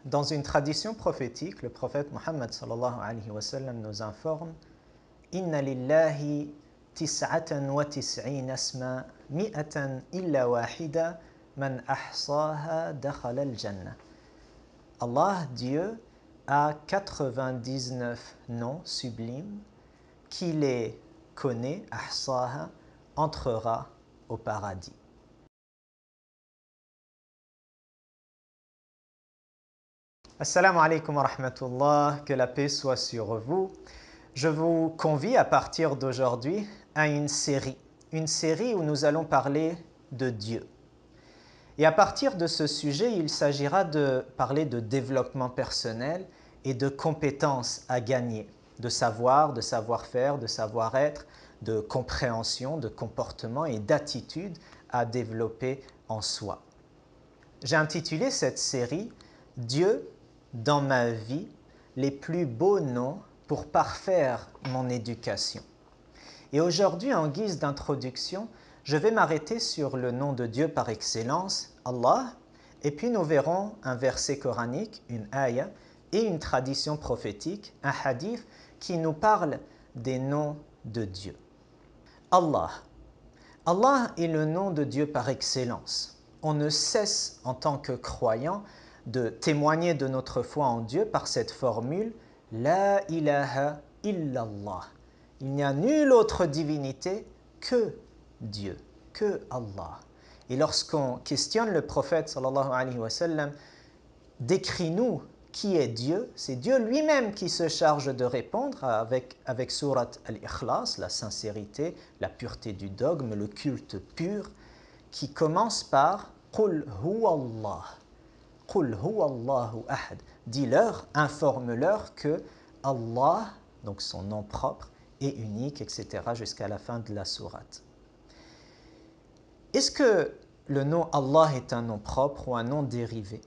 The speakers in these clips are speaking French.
Dans une tradition prophétique, le prophète Muhammad sallallahu alayhi wa sallam nous informe « Inna lillahi tis'atan wa tis'in asma mi'atan illa wahida man ahsaha dakhala al-jannah » Allah, Dieu, a 99 noms sublimes. Qui les connaît, ahsaha, entrera au paradis. Assalamu alaikum wa rahmatullah, que la paix soit sur vous. Je vous convie à partir d'aujourd'hui à une série où nous allons parler de Dieu. Et à partir de ce sujet, il s'agira de parler de développement personnel et de compétences à gagner, de savoir, de savoir-faire, de savoir-être, de compréhension, de comportement et d'attitude à développer en soi. J'ai intitulé cette série « Dieu dans ma vie, les plus beaux noms pour parfaire mon éducation ». Et aujourd'hui, en guise d'introduction, je vais m'arrêter sur le nom de Dieu par excellence, Allah, et puis nous verrons un verset coranique, une ayah, et une tradition prophétique, un hadith, qui nous parle des noms de Dieu. Allah. Allah est le nom de Dieu par excellence. On ne cesse, en tant que croyant, de témoigner de notre foi en Dieu par cette formule « La ilaha illallah ». Il n'y a nulle autre divinité que Dieu, que Allah. Et lorsqu'on questionne le prophète sallallahu alayhi wa sallam, décris-nous qui est Dieu, c'est Dieu lui-même qui se charge de répondre avec surat al-Ikhlas, la sincérité, la pureté du dogme, le culte pur, qui commence par « Qul huwa Allah ». Qul huwa Allahu ahad. Dis-leur, informe-leur que Allah, donc son nom propre, est unique, etc., jusqu'à la fin de la sourate. Est-ce que le nom Allah est un nom propre ou un nom dérivé?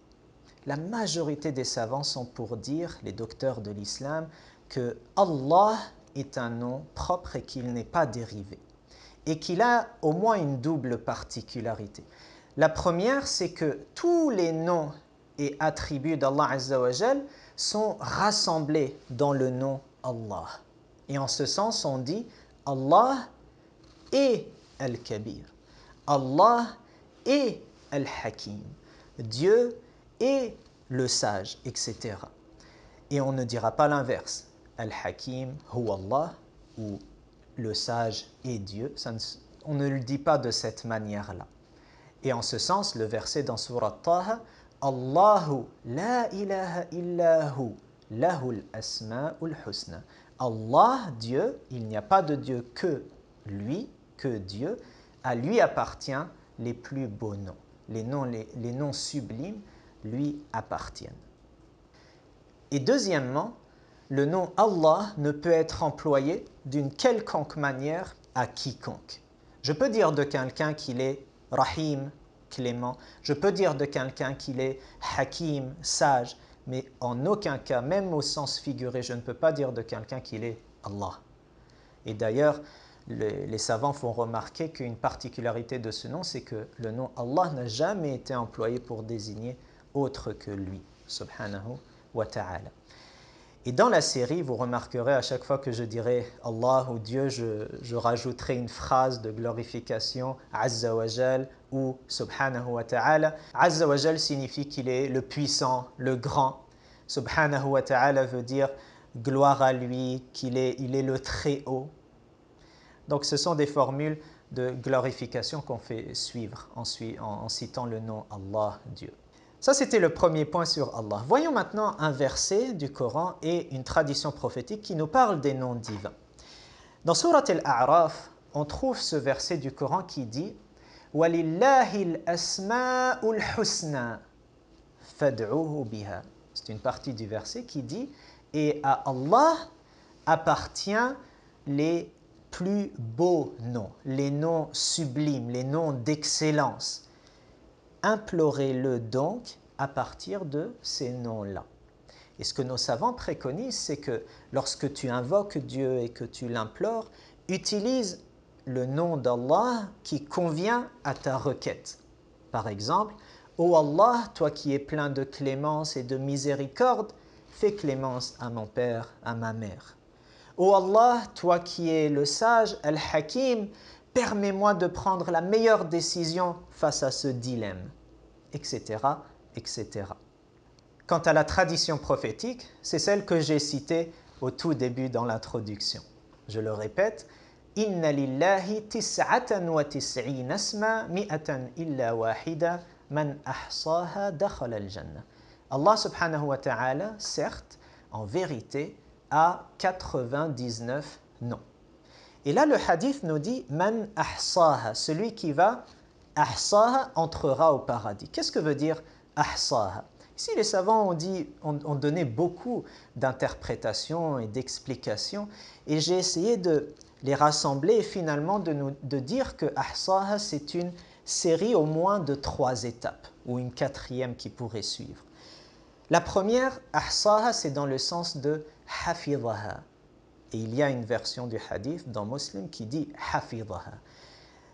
La majorité des savants sont pour dire, les docteurs de l'islam, que Allah est un nom propre et qu'il n'est pas dérivé. Et qu'il a au moins une double particularité. La première, c'est que tous les noms et attributs d'Allah Azza wa Jal sont rassemblés dans le nom Allah. Et en ce sens, on dit Allah est Al-Kabir. Allah est Al-Hakim. Dieu est le sage, etc. Et on ne dira pas l'inverse. Al-Hakim, huwa Allah, ou le sage est Dieu. On ne le dit pas de cette manière-là. Et en ce sens, le verset dans Surat Taha, Allahu la ilaha illahu lahul asma'ul husna. Allah, Dieu, il n'y a pas de Dieu que lui, que Dieu, à lui appartient les plus beaux noms. Les noms sublimes lui appartiennent. Et deuxièmement, le nom Allah ne peut être employé d'une quelconque manière à quiconque. Je peux dire de quelqu'un qu'il est Rahim, clément. Je peux dire de quelqu'un qu'il est Hakim, sage. Mais en aucun cas, même au sens figuré, je ne peux pas dire de quelqu'un qu'il est Allah. Et d'ailleurs, les savants font remarquer qu'une particularité de ce nom, c'est que le nom Allah n'a jamais été employé pour désigner autre que lui, subhanahu wa ta'ala. Et dans la série, vous remarquerez à chaque fois que je dirai Allah ou Dieu, je rajouterai une phrase de glorification, Azza wa Jal ou Subhanahu wa ta'ala. Azza wa Jal signifie qu'il est le puissant, le grand. Subhanahu wa ta'ala veut dire gloire à lui, il est le très haut. Donc ce sont des formules de glorification qu'on fait suivre en citant le nom Allah, Dieu. Ça, c'était le premier point sur Allah. Voyons maintenant un verset du Coran et une tradition prophétique qui nous parle des noms divins. Dans Surat Al-A'raf, on trouve ce verset du Coran qui dit « Walillahi al-asma'ul husna fad'uhu biha » C'est une partie du verset qui dit « Et à Allah appartient les plus beaux noms, les noms sublimes, les noms d'excellence. » Implorez-le donc à partir de ces noms-là. Et ce que nos savants préconisent, c'est que lorsque tu invoques Dieu et que tu l'implores, utilise le nom d'Allah qui convient à ta requête. Par exemple, Ô Allah, toi qui es plein de clémence et de miséricorde, fais clémence à mon père, à ma mère. Ô Allah, toi qui es le sage, Al-Hakim, permets-moi de prendre la meilleure décision face à ce dilemme, etc., etc. Quant à la tradition prophétique, c'est celle que j'ai citée au tout début dans l'introduction. Je le répète, Inna lillahi tis'atan wa tis'ina asma mi'atan illa wahida man ahsaha dakhala al-jannah. Allah subhanahu wa ta'ala, certes, en vérité, a 99 noms. Et là, le hadith nous dit Man ahsaha, celui qui va ahsaha entrera au paradis. Qu'est-ce que veut dire ahsaha? Ici, les savants ont donné beaucoup d'interprétations et d'explications, et j'ai essayé de les rassembler et finalement de dire que ahsaha, c'est une série au moins de 3 étapes, ou une 4e qui pourrait suivre. La première, ahsaha, c'est dans le sens de hafidhaha. Et il y a une version du hadith dans Muslim qui dit hafidhaha.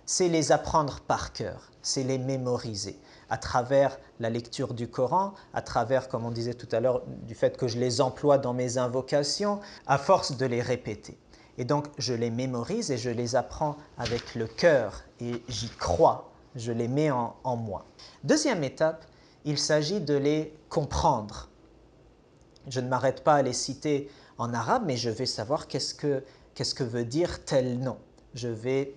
C'est les apprendre par cœur, c'est les mémoriser à travers la lecture du Coran, à travers, comme on disait tout à l'heure, du fait que je les emploie dans mes invocations, à force de les répéter. Et donc, je les mémorise et je les apprends avec le cœur et j'y crois, je les mets en moi. Deuxième étape, il s'agit de les comprendre. Je ne m'arrête pas à les citer en arabe, mais je vais savoir qu'est-ce que veut dire tel nom. Je vais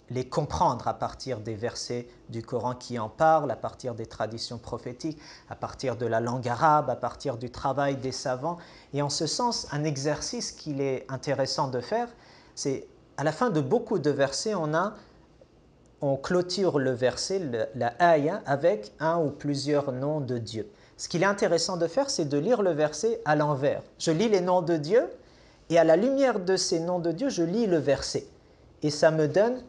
les comprendre à partir des versets du Coran qui en parlent, à partir des traditions prophétiques, à partir de la langue arabe, à partir du travail des savants. Et en ce sens, un exercice qu'il est intéressant de faire, c'est à la fin de beaucoup de versets, on clôture le verset, la ayah, avec un ou plusieurs noms de Dieu. Ce qu'il est intéressant de faire, c'est de lire le verset à l'envers. Je lis les noms de Dieu et à la lumière de ces noms de Dieu, je lis le verset. Et ça me donne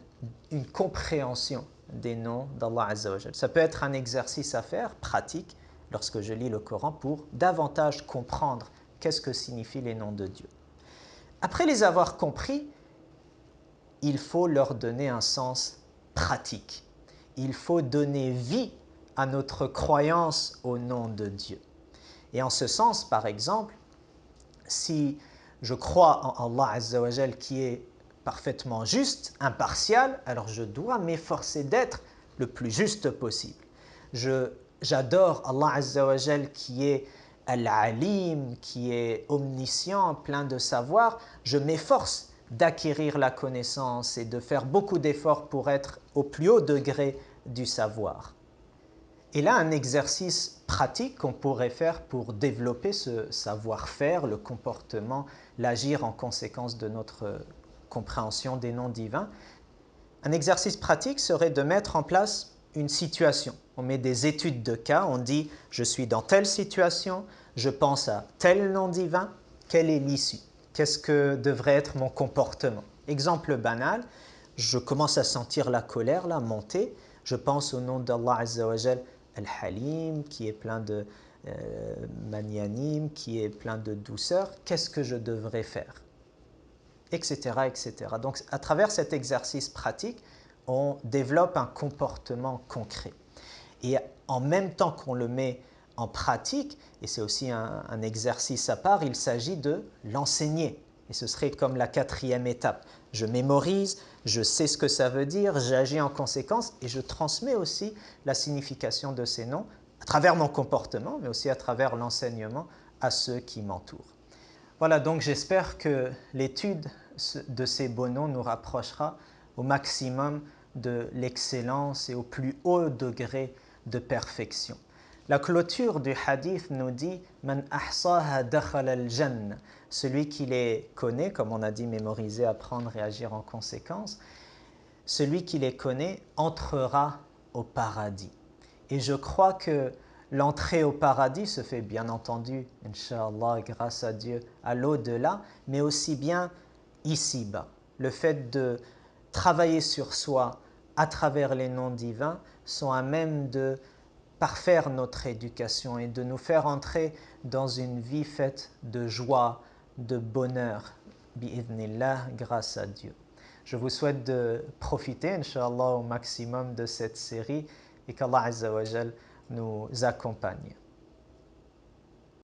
une compréhension des noms d'Allah Azza wa Jal. Ça peut être un exercice à faire, pratique, lorsque je lis le Coran pour davantage comprendre qu'est-ce que signifient les noms de Dieu. Après les avoir compris, il faut leur donner un sens pratique. Il faut donner vie à notre croyance au nom de Dieu. Et en ce sens, par exemple, si je crois en Allah Azza wa Jal qui est parfaitement juste, impartial, alors je dois m'efforcer d'être le plus juste possible. J'adore Allah Azza wa Jal qui est Al-Alim, qui est omniscient, plein de savoir. Je m'efforce d'acquérir la connaissance et de faire beaucoup d'efforts pour être au plus haut degré du savoir. Et là, un exercice pratique qu'on pourrait faire pour développer ce savoir-faire, le comportement, l'agir en conséquence de notre compréhension des noms divins. Un exercice pratique serait de mettre en place une situation. On met des études de cas, on dit « je suis dans telle situation, je pense à tel nom divin, quelle est l'issue? Qu'est-ce que devrait être mon comportement ?» Exemple banal, je commence à sentir la colère là, monter, je pense au nom d'Allah Azza wa Jal, Al-Halim, qui est plein de magnanim, qui est plein de douceur, qu'est-ce que je devrais faire? Etc., etc. Donc, à travers cet exercice pratique, on développe un comportement concret. Et en même temps qu'on le met en pratique, et c'est aussi un exercice à part, il s'agit de l'enseigner. Et ce serait comme la 4e étape. Je mémorise, je sais ce que ça veut dire, j'agis en conséquence et je transmets aussi la signification de ces noms à travers mon comportement, mais aussi à travers l'enseignement à ceux qui m'entourent. Voilà, donc j'espère que l'étude de ces beaux noms nous rapprochera au maximum de l'excellence et au plus haut degré de perfection. La clôture du hadith nous dit « Man ahsaha dakhala al-jannah » celui qui les connaît, comme on a dit, mémoriser, apprendre et agir en conséquence, celui qui les connaît entrera au paradis. Et je crois que l'entrée au paradis se fait bien entendu, Inch'Allah, grâce à Dieu, à l'au-delà, mais aussi bien ici-bas. Le fait de travailler sur soi à travers les noms divins sont à même de parfaire notre éducation et de nous faire entrer dans une vie faite de joie, de bonheur, bi'idhnillah, grâce à Dieu. Je vous souhaite de profiter, Inch'Allah, au maximum de cette série et qu'Allah Azza wa Jal nous accompagne.